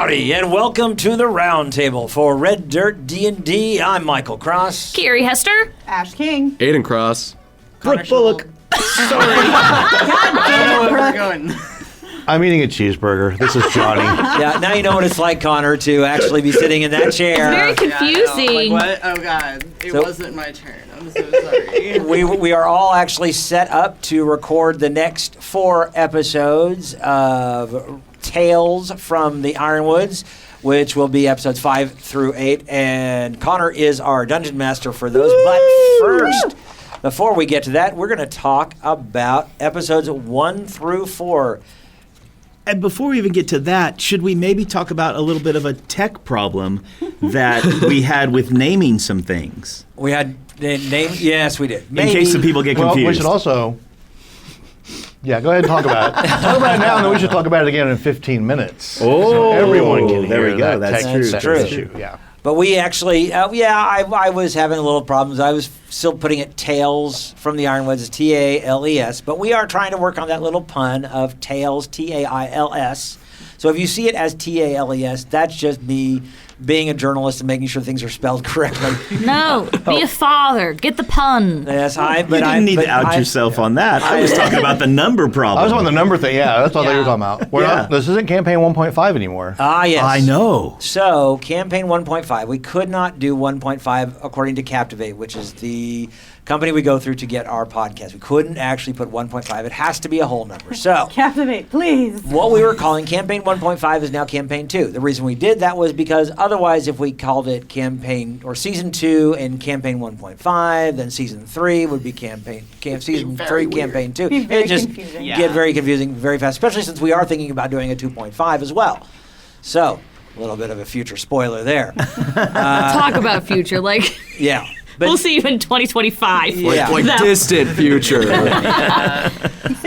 Howdy, and welcome to the Roundtable for Red Dirt D&D. I'm Michael Cross. Carrie Hester. Ash King. Aiden Cross. Brooke Bullock. God damn it, Brooke. Going. I'm eating a cheeseburger. This is Johnny. Yeah, now you know what it's like, Connor, to actually be sitting in that chair. Very confusing. Yeah, like, what? Oh, God. It wasn't my turn. I'm so sorry. We are all actually set up to record the next 4 episodes of Tales from the Ironwoods, which will be episodes 5 through 8. And Connor is our dungeon master for those. But first, before we get to that, we're going to talk about episodes 1 through 4. And before we even get to that, should we maybe talk about a little bit of a tech problem that we had with naming some things? We had name. Yes, we did. Maybe. In case some people get Well, confused. we should also... Yeah, go ahead and talk about it. Talk about it now, and then we should talk about it again in 15 minutes. Oh, so everyone can there hear we go. that That's tech true. That's true. issue. Yeah. But we actually, I was having a little problems. I was still putting it Tales from the Ironwoods, Tales, but we are trying to work on that little pun of Tales, Tails. So if you see it as Tales, that's just me being a journalist and making sure things are spelled correctly. No, be a father. Get the pun. Yes, You didn't need to out yourself on that. I was talking about the number problem. I was on the number thing. Yeah, that's all you were talking about. We're Yeah. not, this isn't campaign 1.5 anymore. Ah, yes. I know. So, campaign 1.5, we could not do 1.5 according to Captivate, which is the company we go through to get our podcast. We couldn't actually put 1.5. It has to be a whole number. So, Captivate, please. what we were calling campaign 1.5 is now campaign 2. The reason we did that was because otherwise, if we called it campaign or season 2 and campaign 1.5, then season 3 would be season 3, campaign 2. Be very It just confusing. get very confusing very fast, especially since we are thinking about doing a 2.5 as well. So, a little bit of a future spoiler there. Talk about future. Like, Yeah. But we'll see you in 2025. Yeah. Like No. distant future. See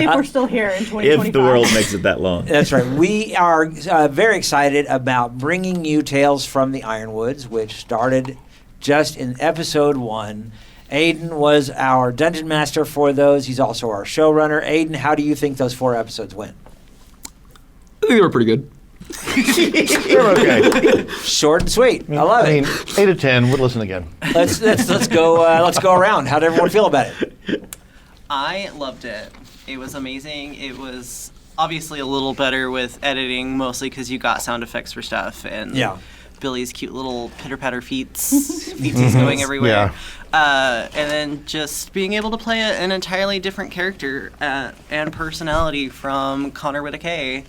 if we're still here in 2025. If the world makes it that long. That's right. We are very excited about bringing you Tales from the Ironwoods, which started just in episode 1. Aiden was our dungeon master for those. He's also our showrunner. Aiden, how do you think those 4 episodes went? I think they were pretty good. They're okay. Short and sweet. I love I mean, it. 8 to 10, would listen again. Let's go around. How did everyone feel about it? I loved it. It was amazing. It was obviously a little better with editing, mostly because you got sound effects for stuff and Yeah. Billy's cute little pitter-patter feetsies going everywhere. And then just being able to play an entirely different character and personality from Connor Whitaker.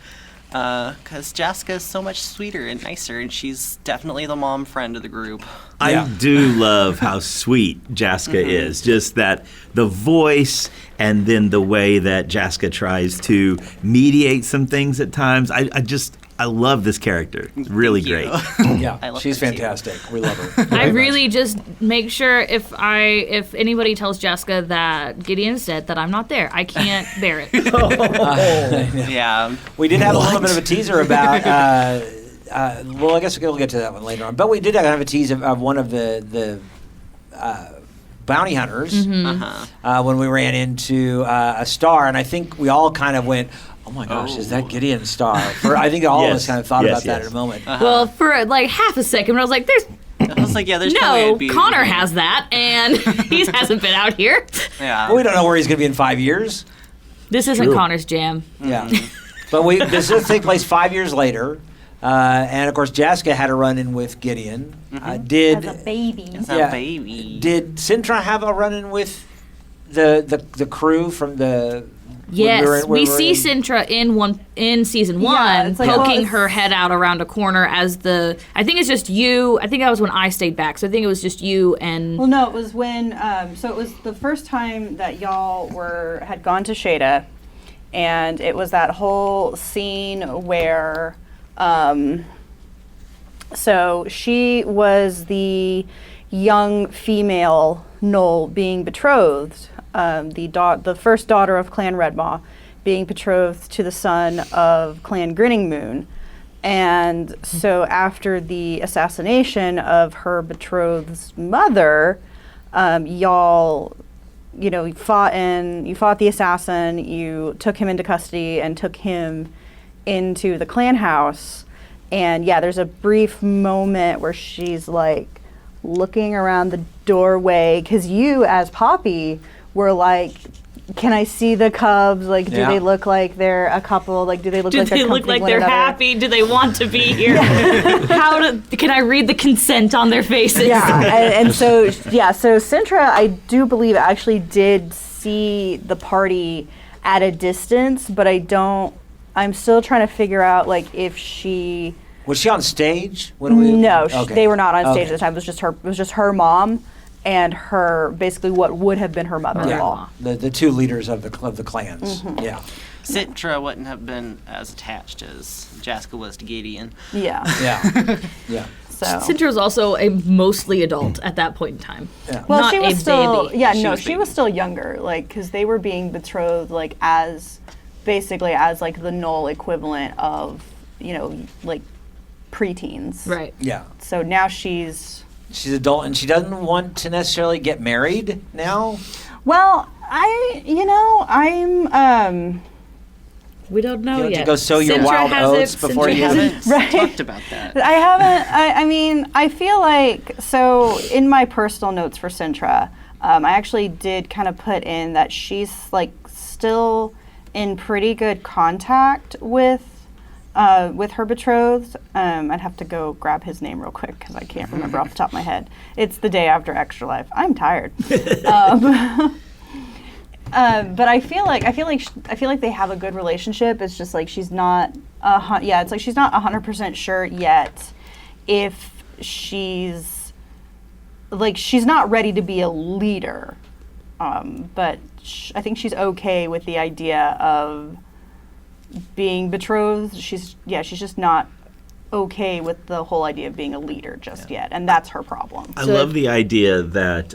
Because Jaska is so much sweeter and nicer, and she's definitely the mom friend of the group. Yeah. I do love how sweet Jaska is. Just that the voice and then the way that Jaska tries to mediate some things at times. I love this character. It's really Thank great. you. Yeah, I love she's her too. fantastic. We love her. I really just make sure if anybody tells Jessica that Gideon's dead, that I'm not there. I can't bear it. Yeah. We did have a little bit of a teaser about. Well, I guess we'll get to that one later on. But we did have a tease of one of the bounty hunters when we ran into a star, and I think we all kind of went, "Oh my gosh, is that Gideon's star?" I think all of us kind of thought about that in a moment. Well, for like half a second, I was like, I was like, yeah, there's no way no, it'd be... Connor has that, and he hasn't been out here. Yeah. Well, we don't know where he's going to be in 5 years. This isn't Connor's jam. Yeah, but this does take place 5 years later, and of course, Jaska had a run-in with Gideon. As Did a baby. It's a baby. Did Sintra have a run-in with the crew from the? Yes, we see Sintra in season 1 Yeah, it's like, poking her head out around a corner as I think it's just you. I think that was when I stayed back, so I think it was just you and. Well, no, it was when. So it was the first time that y'all had gone to Shada, and it was that whole scene where. So she was the young female Knoll being betrothed. The first daughter of Clan Redmaw being betrothed to the son of Clan Grinning Moon. And so after the assassination of her betrothed's mother, y'all, you fought the assassin, you took him into custody and took him into the clan house. And yeah, there's a brief moment where she's like looking around the doorway because you, as Poppy, were like, "Can I see the cubs? Like, do they look like they're a couple? Like, do they look like they're comfortable with one they're another?" happy? Do they want to be here? Can I read the consent on their faces? Yeah, and so Sintra, I do believe, actually did see the party at a distance, but I'm still trying to figure out like if she. Was she on stage? No, they were not on stage Okay. at the time. It was just her mom and her, basically what would have been her mother-in-law. The two leaders of the clans. Yeah. Sintra wouldn't have been as attached as Jaska was to Gideon. Yeah. Yeah. Yeah. So. Sintra was also a mostly adult at that point in time. Yeah. Well, not she was a still. baby. Yeah, She was was still younger, like because they were being betrothed, like basically as like the null equivalent of, like preteens. Right. Yeah. So now she's adult and she doesn't want to necessarily get married now. Well, I'm We don't know You have yet. to go sow your Sintra wild has oats it, before Sintra you hasn't. Right. talked about that. I haven't. I mean, I feel like so in my personal notes for Sintra, I actually did kind of put in that she's like still in pretty good contact with her betrothed. I'd have to go grab his name real quick because I can't remember off the top of my head. It's the day after Extra Life. I'm tired. But I feel like they have a good relationship. It's just like she's not. It's like she's not 100% sure yet if she's not ready to be a leader. But I think she's okay with the idea of being betrothed. She's just not okay with the whole idea of being a leader just yet, and that's her problem. I love the idea that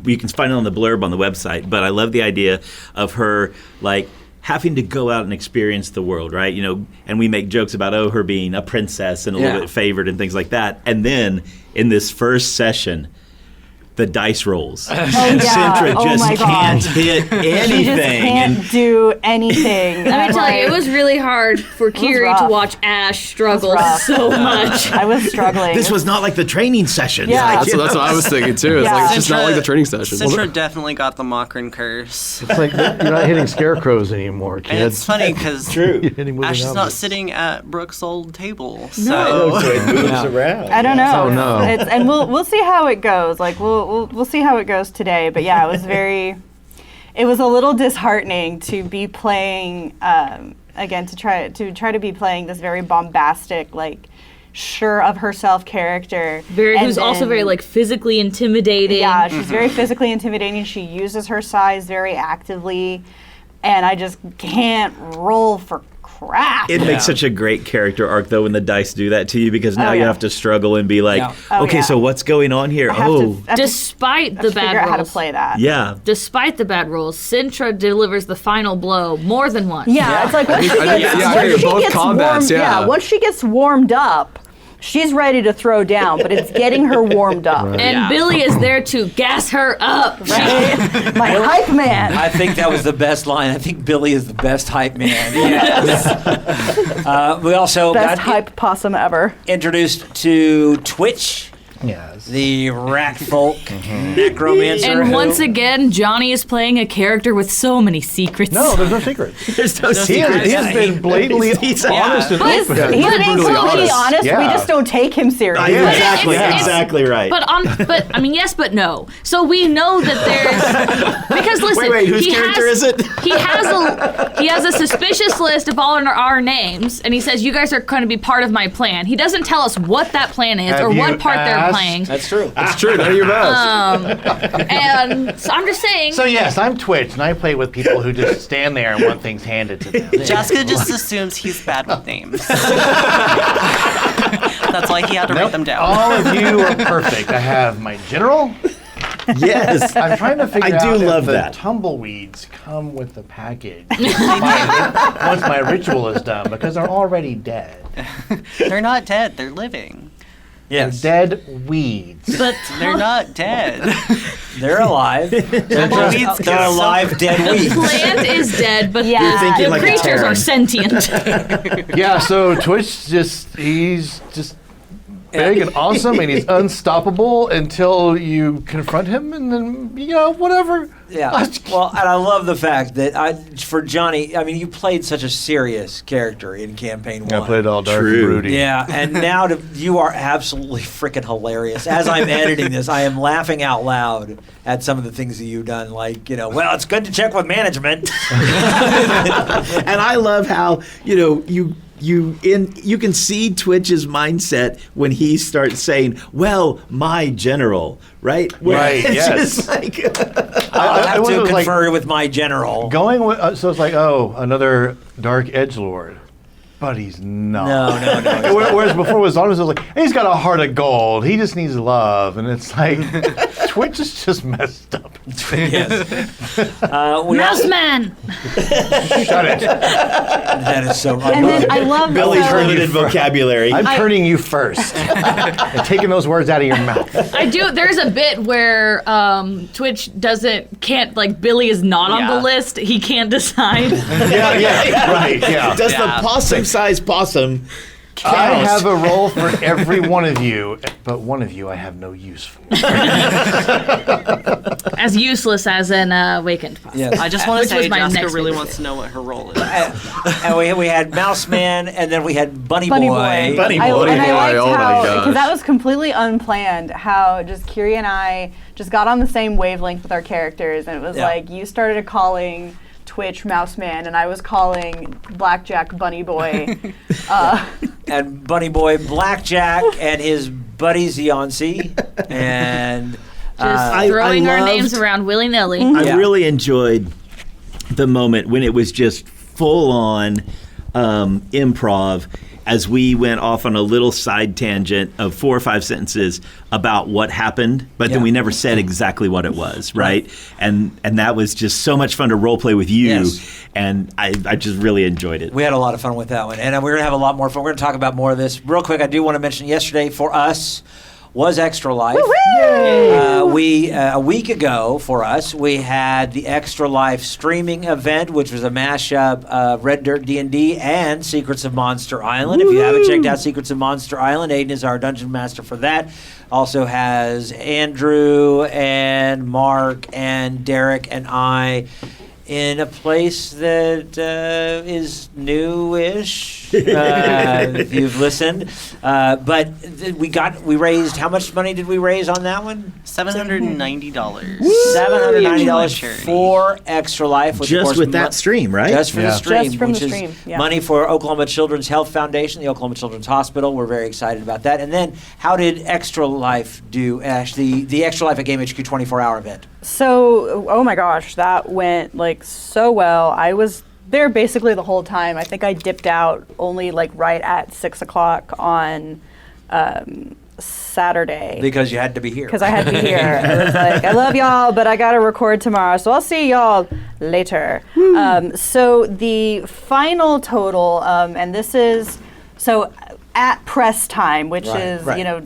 you can find it on the blurb on the website, but I love the idea of her like having to go out and experience the world, right? And we make jokes about her being a princess and a little bit favored and things like that. And then in this first session, the dice rolls. And Sintra just can't hit anything. She just can't do anything. Let me tell you, it was really hard for Kiri to rough. watch Ash struggle rough. so much. I was struggling. This was not like the training session. Yeah. Like, That's what I was thinking too. It's like it's just not like the training session. Sintra definitely got the Makran curse. It's like you're not hitting scarecrows anymore, And kids. it's funny because True. You're hitting moving Ash is not objects. sitting at Brooke's old table. So So it moves around. I don't know. Oh, no. And we'll see how it goes. Like we'll see how it goes today. But yeah, it was a little disheartening to be playing again to try to be playing this very bombastic, like sure of herself character. Who's also very like physically intimidating. Yeah, she's very physically intimidating. She uses her size very actively, and I just can't roll for crap. It makes such a great character arc, though, when the dice do that to you, because now you yeah. have to struggle and be like, okay, so what's going on here? I have to Despite the figure bad out how to rolls. play that. Yeah. Despite the bad rolls, Sintra delivers the final blow more than once. Yeah, it's like once she I think- gets, yeah, I once think she both gets combats, warmed, yeah. once she gets warmed up, she's ready to throw down, but it's getting her warmed up. And Billy is there to gas her up. Right? My hype man. I think that was the best line. I think Billy is the best hype man. Yes. We also Best got hype possum ever. introduced to Twitch, Yes. the rat folk necromancer. And who- once again, Johnny is playing a character with so many secrets. No, there's no secrets. There's no He secret. has been blatantly He's honest and But open. he's He's being brutally totally honest. Yeah. We just don't take him seriously. Exactly, It's- exactly right. But I mean, yes, but no. So we know that there's because listen. Wait, whose he character has, is it? He has a suspicious list of all our names, and he says you guys are going to be part of my plan. He doesn't tell us what that plan is Have or you what part they're asked? playing. That's true. It's true. None of your best. And so I'm just saying. So yes, I'm Twitch, and I play with people who just stand there and want things handed to them. Jaska just assumes he's bad with names. That's why he had to write them down. All of you are perfect. I have my general. Yes. I'm trying to figure I do out love if the that. tumbleweeds come with the package once my ritual is done, because they're already dead. They're not dead. They're living. Yes. Dead weeds. But They're not dead. They're alive. They're alive, dead weeds. plant is dead, but You're thinking the like a creatures Terran. are sentient. Yeah, so Twitch he's just big and awesome, and he's unstoppable until you confront him, and then, whatever. Yeah. Well, and I love the fact that for Johnny, I mean, you played such a serious character in campaign 1. I played all dark True. and broody. Yeah, and now you are absolutely freaking hilarious. As I'm editing this, I am laughing out loud at some of the things that you've done. Like, well, it's good to check with management. And I love how you can see Twitch's mindset when he starts saying, "Well, my general," right? Right, It's yes. just like I'll have wonder, to like, confer with my general. Going with, so it's like, another dark edgelord. But he's not. No. Whereas before it was always like, he's got a heart of gold. He just needs love. And it's like, Twitch is just messed up. Yes. Mouse man. Shut it. That is so And then I love Billy's also- limited vocabulary. I'm turning you first. And taking those words out of your mouth. I do. There's a bit where Twitch can't Billy is not on the list. He can't decide. Yeah, right, yeah. Does the possum-sized possum count? I have a role for every one of you, but one of you I have no use for. As useless as an awakened possum. Yes. I just want to Which was say my Jaska next really favorite. wants to know what her role is. And we had Mouse Man, and then we had Bunny Bunny Boy. Boy. Bunny I, Boy. and I liked Oh my how, gosh. because that was completely unplanned, how just Kiri and I just got on the same wavelength with our characters, and it was Yeah. like you started calling Twitch Mouse Man, and I was calling Blackjack Bunny Boy. And Bunny Boy Blackjack and his buddy Zionci. And Just throwing our loved- names around willy nilly. I Yeah. really enjoyed the moment when it was just full on improv as we went off on a little side tangent of 4 or 5 sentences about what happened, but then Yeah. we never said exactly what it was, right? And that was just so much fun to role play with you, Yes. and I just really enjoyed it. we had a lot of fun with that one. And we're going to have a lot more fun. We're going to talk about more of this. Real quick, I do want to mention yesterday for us was Extra Life. A week ago for us, we had the Extra Life streaming event, which was a mashup of Red Dirt D&D and Secrets of Monster Island. If you haven't checked out Secrets of Monster Island, Aiden is our dungeon master for that. Also has Andrew and Mark and Derek and I in a place that is newish, if you've listened. But we raised, how much money did we raise on that one? $790. $790 Charity. for Extra Life. Which of Just course with that stream, right? Just for the Yeah. stream. Just from which the is stream, yeah. money for Oklahoma Children's Health Foundation, the Oklahoma Children's Hospital. We're very excited about that. And then how did Extra Life do, actually, the Extra Life at Game HQ 24-hour event? So, oh my gosh, that went so well. I was there basically the whole time. I think I dipped out only right at 6 o'clock on Saturday. Because you had to be here. Because I had to be here. I was like, I love y'all, but I got to record tomorrow, so I'll see y'all later. So the final total, and this is, so at press time, which Right, is, right.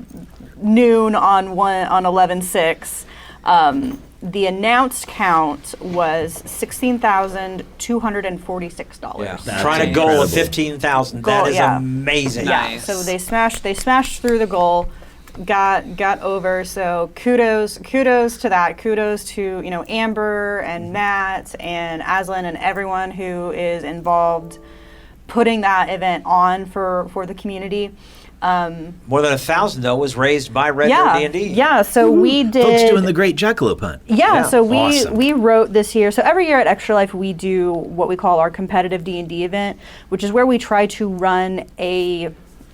noon on 11/6, the announced count was $16,246. Yeah. That's Trying a goal of incredible. 15,000. Goal, That is yeah. amazing. Yeah, Nice. so they smashed through the goal, got over. So kudos to that. Kudos to Amber and Matt and Aslan and everyone who is involved putting that event on for the community. More than 1,000 though was raised by Red Dirt D&D. Yeah. So we did. Folks doing the great jackalope hunt. Yeah, so Awesome. we wrote this year. So every year at Extra Life, we do what we call our competitive D&D event, which is where we try to run a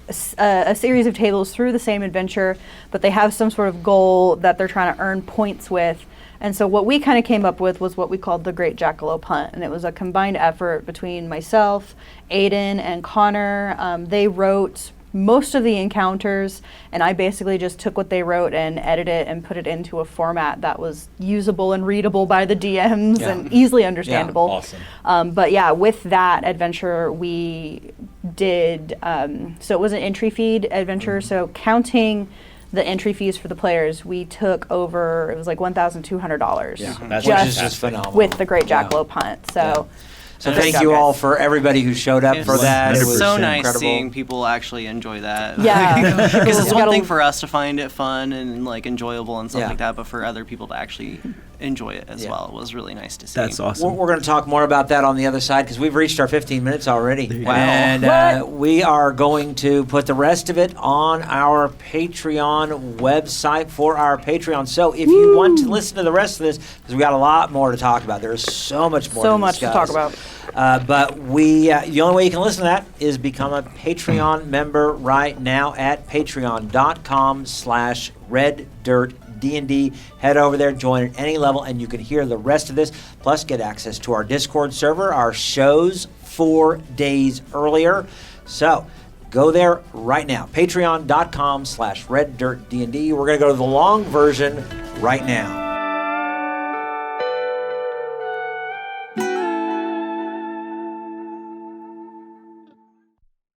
series of tables through the same adventure, but they have some sort of goal that they're trying to earn points with. And so what we kind of came up with was what we called the Great Jackalope Hunt, and it was a combined effort between myself, Aiden, and Connor. They wrote most of the encounters, and I basically just took what they wrote and edited it and put it into a format that was usable and readable by the DMs Yeah. and easily understandable. awesome. But yeah, with that adventure, we did, so it was an entry fee adventure. So counting the entry fees for the players, we took over, it was like $1,200 That's Which is just phenomenal. with the Great Yeah. Jackalope Hunt. So So Good thank job, you guys. all for everybody who showed up for that. It was so nice incredible. seeing people actually enjoy that. Yeah. Because it's We one got a- thing for us to find it fun and like enjoyable and stuff Yeah. like that, but for other people to actually enjoy it as Yeah. well, it was really nice to see. That's awesome. We're going to talk more about that on the other side because we've reached our 15 minutes already. Wow. And we are going to put the rest of it on our Patreon website for our Patreon. So if you want to listen to the rest of this, because we got a lot more to talk about. There's so much more So to much to discuss. talk about. But the only way you can listen to that is become a Patreon member right now at patreon.com/reddirtdnd. Head over there, join at any level, and you can hear the rest of this. Plus, get access to our Discord server, our shows 4 days earlier. So go there right now. Patreon.com/reddirtdnd. We're going to go to the long version right now.